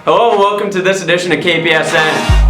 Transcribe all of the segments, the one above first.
Hello and welcome to this edition of Kpsn.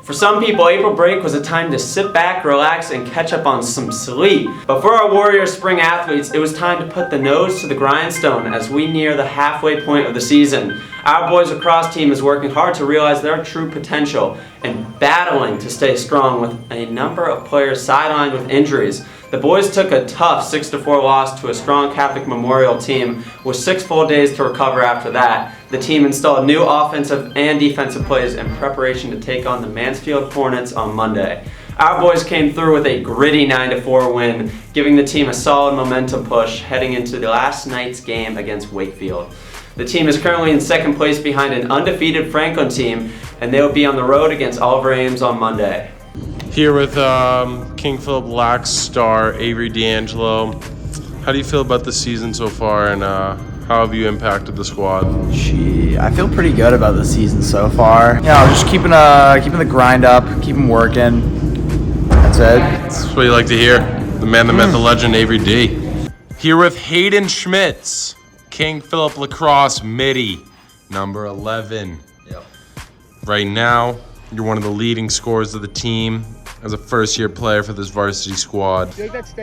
For some people, April break was a time to sit back, relax, and catch up on some sleep. But for our Warrior Spring athletes, it was time to put the nose to the grindstone as we near the halfway point of the season. Our boys lacrosse team is working hard to realize their true potential and battling to stay strong with a number of players sidelined with injuries. The boys took a tough 6-4 loss to a strong Catholic Memorial team with 6 full days to recover after that. The team installed new offensive and defensive plays in preparation to take on the Mansfield Hornets on Monday. Our boys came through with a gritty 9-4 win, giving the team a solid momentum push heading into the last night's game against Wakefield. The team is currently in second place behind an undefeated Franklin team, and they will be on the road against Oliver Ames on Monday. Here with King Philip Lax star Avery D'Angelo. How do you feel about the season so far, and how have you impacted the squad? I feel pretty good about the season so far. Just keeping the grind up, keeping working. That's it. That's what you like to hear. The man, the myth, the legend, Avery D. Here with Hayden Schmitz, King Philip Lacrosse Midi, number 11. Yep. Right now, you're one of the leading scorers of the team as a first-year player for this varsity squad.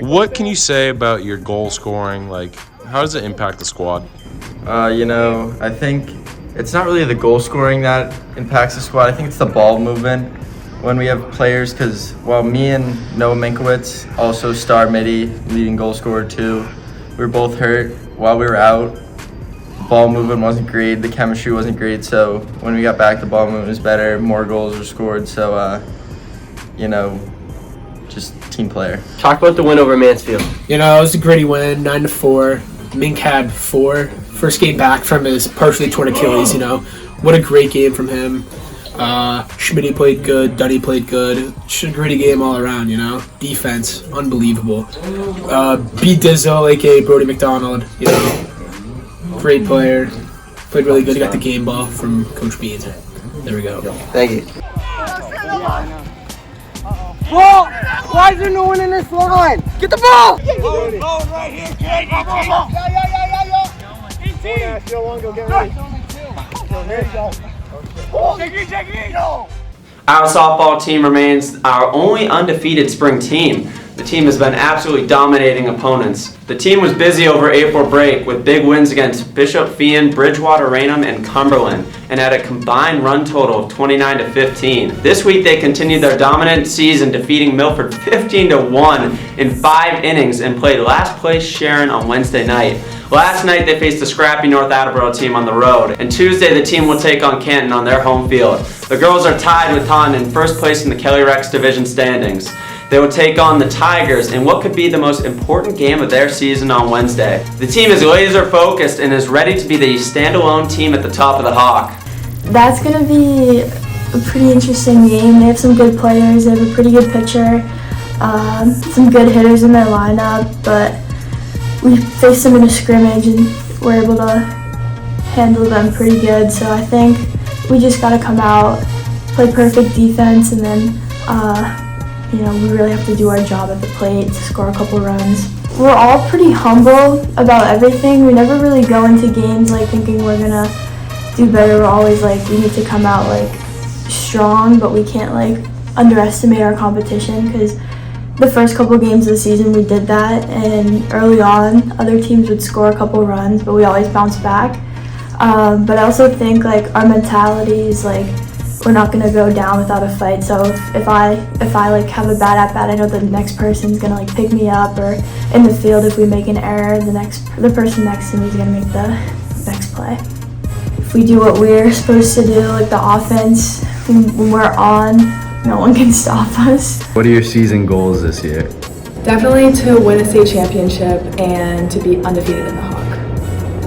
What can you say about your goal scoring? Like, how does it impact the squad? I think it's not really the goal scoring that impacts the squad. I think it's the ball movement when we have players, because while me and Noah Minkowitz, also star midi, leading goal scorer too, we were both hurt while we were out. The ball movement wasn't great, the chemistry wasn't great, so when we got back, the ball movement was better, more goals were scored, so just team player. Talk about the win over Mansfield. It was a gritty win, 9-4. Mink had 4. First game back from his partially torn Achilles, What a great game from him. Schmitty played good, Duddy played good. Just a gritty game all around, Defense, unbelievable. Beat Dizzo, aka Brody McDonald, Great player. Played really good. He got the game ball from Coach Beans. There we go. Thank you. Ball! Why is there no one in this line? Get the ball! Ball right here, kid. You don't want to go get ready. There you go. Take it. Our softball team remains our only undefeated spring team. The team has been absolutely dominating opponents. The team was busy over April break with big wins against Bishop Feehan, Bridgewater Raynham, and Cumberland, and had a combined run total of 29-15. This week they continued their dominant season, defeating Milford 15-1 in 5 innings and played last place Sharon on Wednesday night. Last night they faced a scrappy North Attleboro team on the road, and Tuesday the team will take on Canton on their home field. The girls are tied with Taunton in first place in the Kelly Rex division standings. They will take on the Tigers in what could be the most important game of their season on Wednesday. The team is laser focused and is ready to be the standalone team at the top of the Hawk. That's going to be a pretty interesting game. They have some good players, they have a pretty good pitcher, some good hitters in their lineup, but we faced them in a scrimmage and were able to handle them pretty good. So I think we just got to come out, play perfect defense, and then we really have to do our job at the plate to score a couple runs. We're all pretty humble about everything. We never really go into games thinking we're gonna do better. We're always we need to come out strong, but we can't underestimate our competition, because the first couple games of the season we did that, and early on other teams would score a couple runs, but we always bounce back. But I also think our mentality is we're not gonna go down without a fight. So if I have a bad at bat, I know the next person's gonna pick me up, or in the field if we make an error, the person next to me is gonna make the next play. If we do what we're supposed to do, the offense, when we're on, no one can stop us. What are your season goals this year? Definitely to win a state championship and to be undefeated in the Hawk.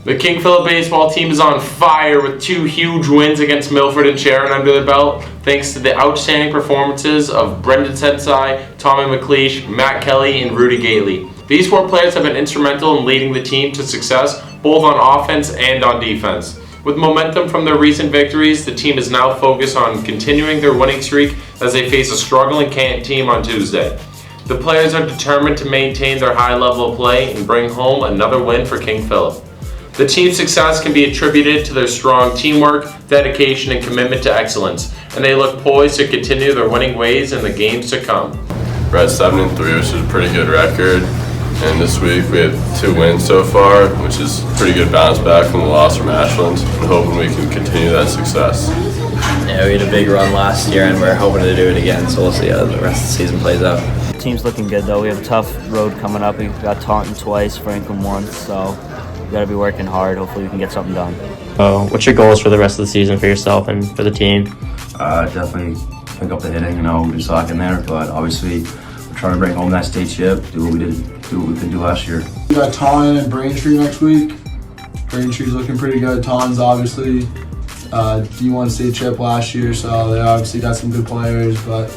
The King Philip baseball team is on fire with 2 huge wins against Milford and Sharon under their belt, thanks to the outstanding performances of Brendan Sensai, Tommy McLeish, Matt Kelly, and Rudy Gately. These 4 players have been instrumental in leading the team to success, both on offense and on defense. With momentum from their recent victories, the team is now focused on continuing their winning streak as they face a struggling Canton team on Tuesday. The players are determined to maintain their high level of play and bring home another win for King Philip. The team's success can be attributed to their strong teamwork, dedication, and commitment to excellence, and they look poised to continue their winning ways in the games to come. We're at 7-3, which is a pretty good record. And this week we have 2 wins so far, which is a pretty good bounce back from the loss from Ashland. And hoping we can continue that success. Yeah, we had a big run last year and we're hoping to do it again, so we'll see how the rest of the season plays out. The team's looking good though. We have a tough road coming up. We've got Taunton twice, Franklin once, so we got to be working hard. Hopefully we can get something done. What's your goals for the rest of the season for yourself and for the team? Definitely pick up the hitting, we suck in there, but obviously we're trying to bring home that state chip, do what we could do last year. We got Taunton and Braintree next week. Braintree's looking pretty good. Taunton's obviously D1 state chip last year, so they obviously got some good players, but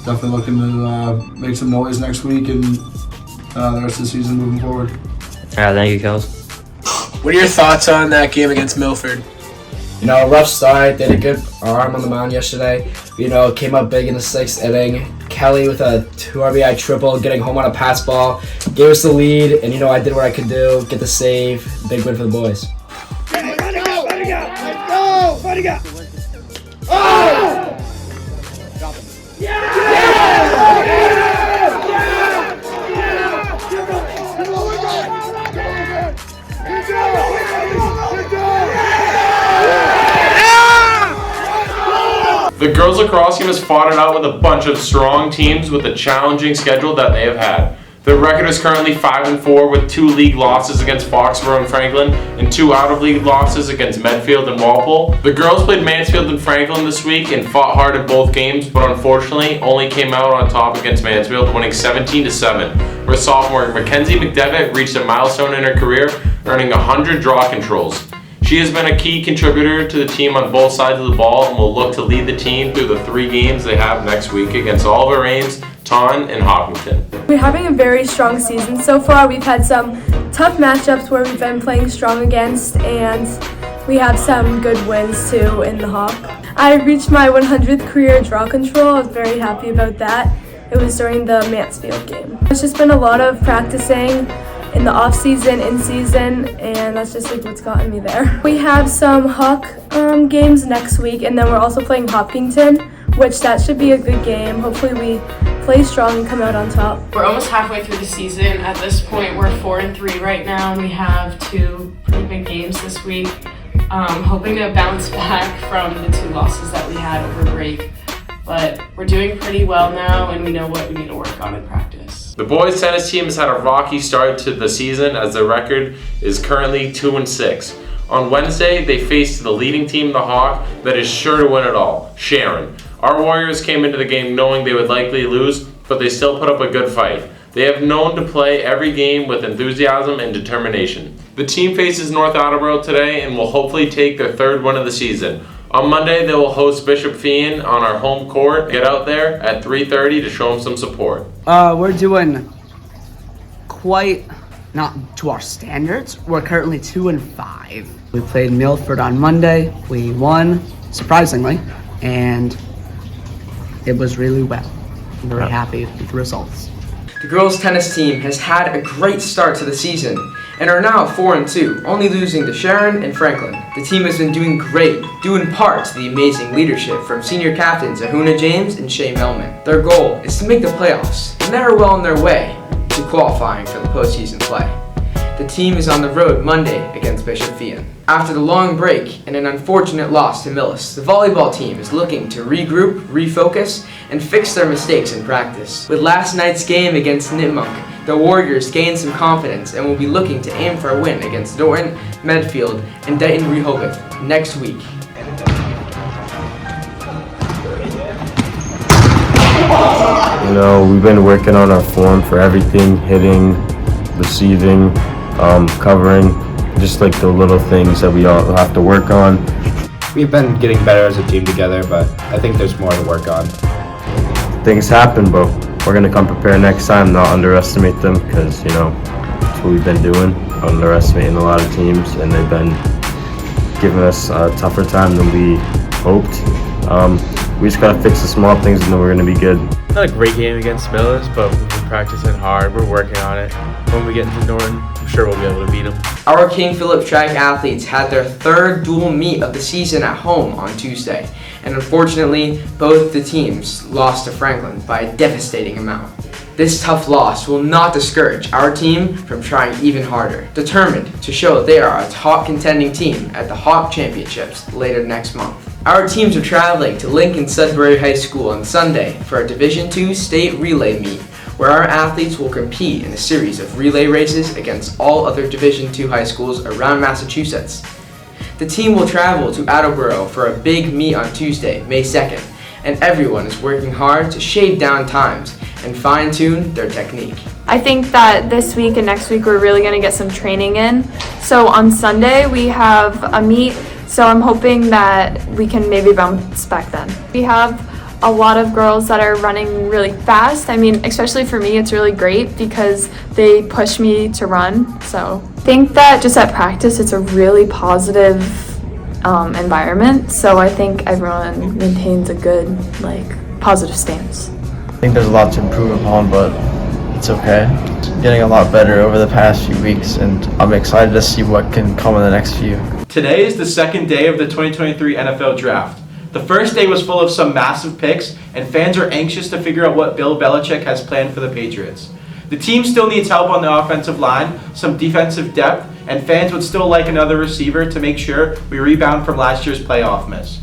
definitely looking to make some noise next week and the rest of the season moving forward. All right, thank you, Kels. What are your thoughts on that game against Milford? Rough start. They had a good arm on the mound yesterday. Came up big in the 6th inning. Kelly with a 2 RBI triple, getting home on a pass ball, gave us the lead, and I did what I could do, get the save. Big win for the boys. The girls lacrosse team has fought it out with a bunch of strong teams with a challenging schedule that they have had. Their record is currently 5-4 with 2 league losses against Foxborough and Franklin and 2 out-of-league losses against Medfield and Walpole. The girls played Mansfield and Franklin this week and fought hard in both games, but unfortunately only came out on top against Mansfield, winning 17-7, where sophomore Mackenzie McDevitt reached a milestone in her career, earning 100 draw controls. She has been a key contributor to the team on both sides of the ball and will look to lead the team through the 3 games they have next week against Oliver Ames, Taunton, and Hopkinton. We're having a very strong season so far. We've had some tough matchups where we've been playing strong against, and we have some good wins too in the Hawk. I reached my 100th career draw control. I was very happy about that. It was during the Mansfield game. It's just been a lot of practicing in the off season, in season, and that's just what's gotten me there. We have some Hawk games next week, and then we're also playing Hopkinton, which that should be a good game. Hopefully we play strong and come out on top. We're almost halfway through the season. At this point, we're 4-3 right now, and we have 2 pretty big games this week. Hoping to bounce back from the 2 losses that we had over break. But we're doing pretty well now, and we know what we need to work on in practice. The boys tennis team has had a rocky start to the season as their record is currently 2-6. On Wednesday, they faced the leading team, the Hawk, that is sure to win it all, Sharon. Our Warriors came into the game knowing they would likely lose, but they still put up a good fight. They have known to play every game with enthusiasm and determination. The team faces North Attleboro today and will hopefully take their 3rd win of the season. On Monday, they will host Bishop Fien on our home court. Get out there at 3:30 to show them some support. We're doing quite not to our standards. We're currently 2-5. We played Milford on Monday. We won, surprisingly, and it was really well. I'm very happy with the results. The girls' tennis team has had a great start to the season and are now 4-2, only losing to Sharon and Franklin. The team has been doing great, due in part to the amazing leadership from senior captains Ahuna James and Shay Melman. Their goal is to make the playoffs, and they are well on their way to qualifying for the postseason play. The team is on the road Monday against Bishop Fien. After the long break and an unfortunate loss to Millis, the volleyball team is looking to regroup, refocus, and fix their mistakes in practice. With last night's game against Nipmuc, the Warriors gained some confidence and will be looking to aim for a win against Dorton, Medfield, and Dayton Rehoboth next week. We've been working on our form for everything, hitting, receiving, covering, just like the little things that we all have to work on. We've been getting better as a team together, but I think there's more to work on. Things happen, but we're going to come prepared next time, not underestimate them, because, that's what we've been doing, underestimating a lot of teams, and they've been giving us a tougher time than we hoped. We just got to fix the small things, and then we're going to be good. not a great game against Millis, but we've been practicing hard. We're working on it. When we get into Norton, I'm sure we'll be able to beat them. Our King Philip track athletes had their third dual meet of the season at home on Tuesday, and unfortunately, both the teams lost to Franklin by a devastating amount. This tough loss will not discourage our team from trying even harder, determined to show they are a top contending team at the Hawk Championships later next month. Our teams are traveling to Lincoln Sudbury High School on Sunday for a Division II state relay meet, where our athletes will compete in a series of relay races against all other Division II high schools around Massachusetts. The team will travel to Attleboro for a big meet on Tuesday, May 2nd, and everyone is working hard to shave down times and fine-tune their technique. I think that this week and next week we're really going to get some training in. So on Sunday we have a meet, so I'm hoping that we can maybe bounce back then. We have a lot of girls that are running really fast. I mean, especially for me, it's really great because they push me to run. So I think that just at practice, it's a really positive environment. So I think everyone maintains a good, positive stance. I think there's a lot to improve upon, but it's okay. Getting a lot better over the past few weeks, and I'm excited to see what can come in the next few. Today is the second day of the 2023 NFL Draft. The first day was full of some massive picks, and fans are anxious to figure out what Bill Belichick has planned for the Patriots. The team still needs help on the offensive line, some defensive depth, and fans would still like another receiver to make sure we rebound from last year's playoff miss.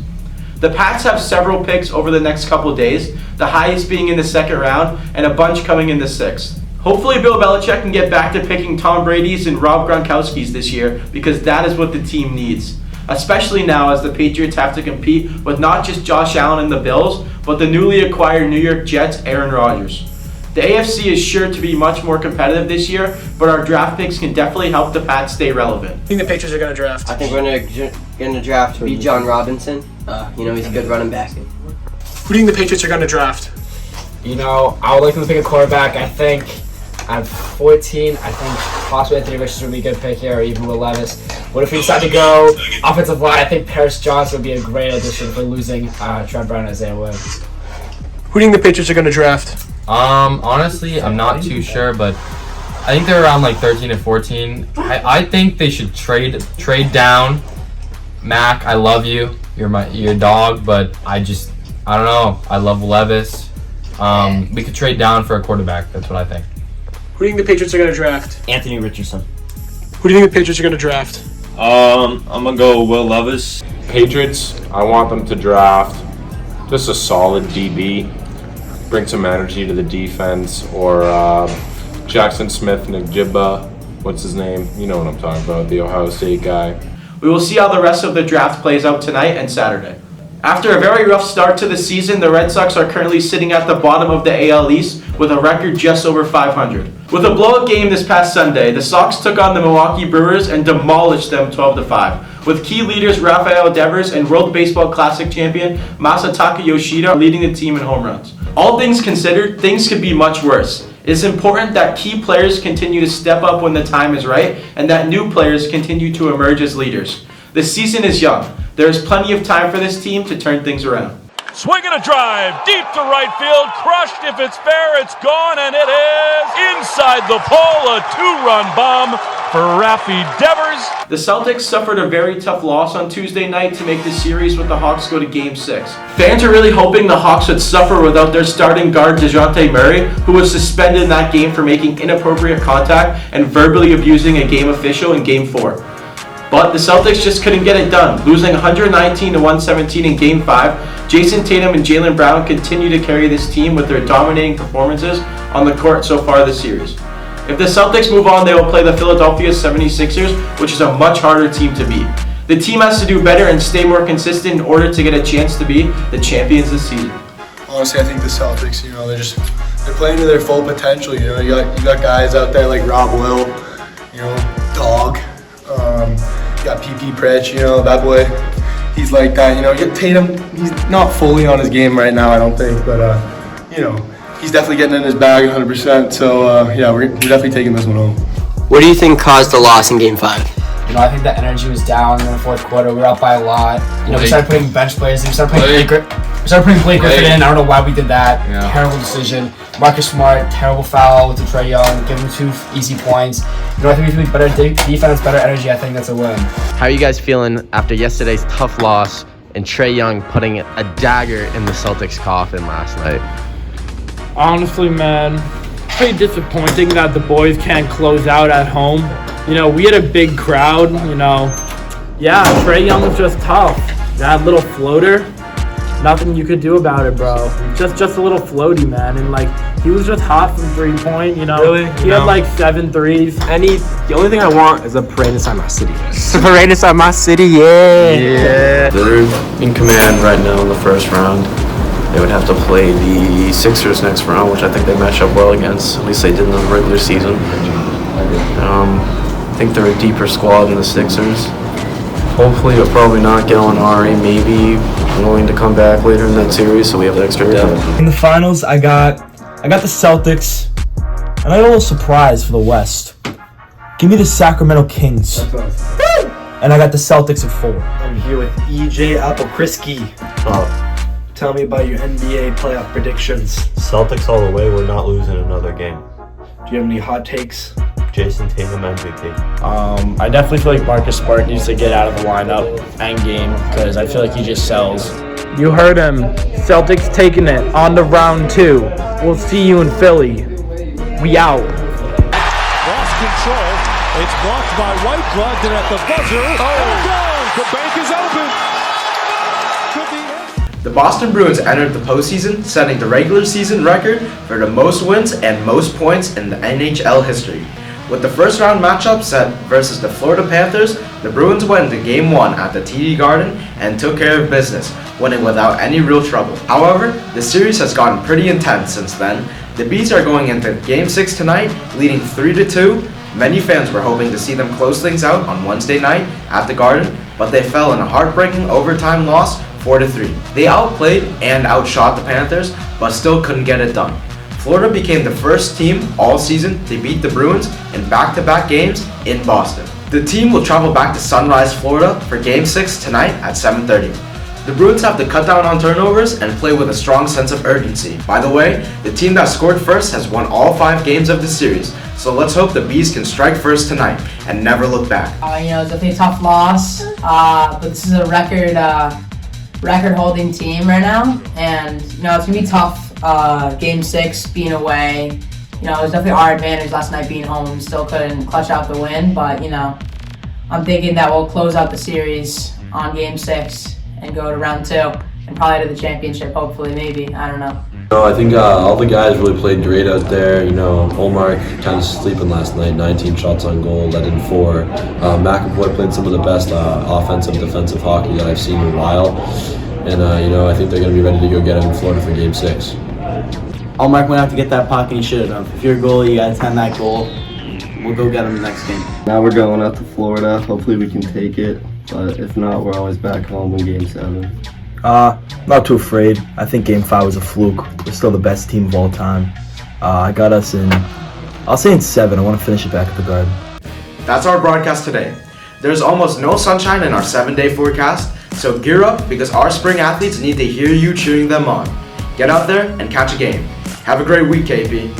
The Pats have several picks over the next couple days, the highest being in the second round, and a bunch coming in the sixth. Hopefully Bill Belichick can get back to picking Tom Brady's and Rob Gronkowski's this year, because that is what the team needs. Especially now as the Patriots have to compete with not just Josh Allen and the Bills, but the newly acquired New York Jets' Aaron Rodgers. The AFC is sure to be much more competitive this year, but our draft picks can definitely help the Pats stay relevant. I think the Patriots are going to draft. I think we're going to draft John Robinson. He's a good running back. Who do you think the Patriots are going to draft? I would like them to pick a quarterback. I think at 14, I think possibly Anthony Richardson would be a good pick here, or even Will Levis. What if we decide to go offensive line? I think Paris Johnson would be a great addition for losing Trent Brown and Isaiah Wynn. Who do you think the Patriots are going to draft? Honestly, I'm not too sure, but I think they're around 13 and 14. I think they should trade down. Mac, I love you. You're your dog, but I don't know. I love Levis. We could trade down for a quarterback. That's what I think. Who do you think the Patriots are going to draft? Anthony Richardson. Who do you think the Patriots are going to draft? I'm going to go Will Levis. Patriots, I want them to draft just a solid DB. Bring some energy to the defense, or Jackson Smith Njigba. What's his name? You know what I'm talking about, the Ohio State guy. We will see how the rest of the draft plays out tonight and Saturday. After a very rough start to the season, the Red Sox are currently sitting at the bottom of the AL East with a record just over 500. With a blowout game this past Sunday, the Sox took on the Milwaukee Brewers and demolished them 12-5, with key leaders Rafael Devers and World Baseball Classic champion Masataka Yoshida leading the team in home runs. All things considered, things could be much worse. It is important that key players continue to step up when the time is right, and that new players continue to emerge as leaders. The season is young. There is plenty of time for this team to turn things around. Swinging a drive, deep to right field, crushed. If it's fair, it's gone, and it is inside the pole, a two-run bomb for Rafi Devers. The Celtics suffered a very tough loss on Tuesday night to make the series with the Hawks go to Game 6. Fans are really hoping the Hawks would suffer without their starting guard DeJounte Murray, who was suspended in that game for making inappropriate contact and verbally abusing a game official in Game 4. But the Celtics just couldn't get it done, losing 119-117 in Game 5. Jason Tatum and Jaylen Brown continue to carry this team with their dominating performances on the court so far this series. If the Celtics move on, they will play the Philadelphia 76ers, which is a much harder team to beat. The team has to do better and stay more consistent in order to get a chance to be the champions this season. Honestly, I think the Celtics, they're playing to their full potential. You got guys out there like Rob Will, Dog. You got PP Pritch, that boy, he's like that. You get Tatum, he's not fully on his game right now, I don't think, but he's definitely getting in his bag 100%. So we're definitely taking this one home. What do you think caused the loss in Game 5? I think the energy was down in the fourth quarter. We were up by a lot. We started putting bench players in. We started playing We started putting Blake Griffin in. I don't know why we did that. Yeah. Terrible decision. Marcus Smart, terrible foul to Trae Young. Give him 2 easy points. You know, I think we can be better defense, better energy. I think that's a win. How are you guys feeling after yesterday's tough loss and Trae Young putting a dagger in the Celtics' coffin last night? Honestly, man, pretty disappointing that the boys can't close out at home. You know, we had a big crowd, you know. Yeah, Trae Young was just tough. That little floater, nothing you could do about it, bro. Just a little floaty, man. And, like, he was just hot from three-point, you know. Really? He had, like, 7 threes. The only thing I want is a parade inside my city. Parade inside my city, yeah. They're in command right now in the first round. They would have to play the Sixers next round, which I think they match up well against. At least they did in the regular season. I think they're a deeper squad than the Sixers. Hopefully, but probably not. Gallinari maybe willing to come back later in that series, so we have the extra depth. In the finals, I got the Celtics, and I got a little surprise for the West. Give me the Sacramento Kings. And I got the Celtics at 4. I'm here with EJ Apokriski. Tell me about your NBA playoff predictions. Celtics all the way. We're not losing another game. Do you have any hot takes? Jason Tatum MVP. I definitely feel like Marcus Smart needs to get out of the lineup and game because I feel like he just sells. You heard him. Celtics taking it on to round 2. We'll see you in Philly. We out. Lost control. It's blocked by Whiteblood, and at the buzzer, the bank is open. The Boston Bruins entered the postseason, setting the regular season record for the most wins and most points in the NHL history. With the first round matchup set versus the Florida Panthers, the Bruins went into Game 1 at the TD Garden and took care of business, winning without any real trouble. However, the series has gotten pretty intense since then. The Bees are going into Game 6 tonight, leading 3-2. Many fans were hoping to see them close things out on Wednesday night at the Garden, but they fell in a heartbreaking overtime loss 4-3. They outplayed and outshot the Panthers, but still couldn't get it done. Florida became the first team all season to beat the Bruins in back-to-back games in Boston. The team will travel back to Sunrise, Florida for Game 6 tonight at 7:30. The Bruins have to cut down on turnovers and play with a strong sense of urgency. By the way, the team that scored first has won all 5 games of the series, so let's hope the Bees can strike first tonight and never look back. You know, it's definitely a tough loss, but this is a record-holding team right now, and you know it's gonna be tough. Game 6 being away, you know, it was definitely our advantage last night being home. Still couldn't clutch out the win, but you know, I'm thinking that we'll close out the series on Game 6 and go to round 2 and probably to the championship. Hopefully, maybe, I don't know. No, I think all the guys really played great out there. You know, Omar kind of sleeping last night, 19 shots on goal, led in 4. McAvoy played some of the best offensive, defensive hockey that I've seen in a while. And, you know, I think they're going to be ready to go get him in Florida for Game 6. Allmark went out to get that puck and he should have. If you're a goalie, you got to attend that goal. We'll go get him the next game. Now we're going out to Florida. Hopefully we can take it. But if not, we're always back home in Game 7. Not too afraid. I think Game 5 was a fluke. We're still the best team of all time. I got us in, I'll say in 7. I want to finish it back at the Garden. That's our broadcast today. There's almost no sunshine in our 7-day forecast, so gear up because our spring athletes need to hear you cheering them on. Get out there and catch a game. Have a great week, KP.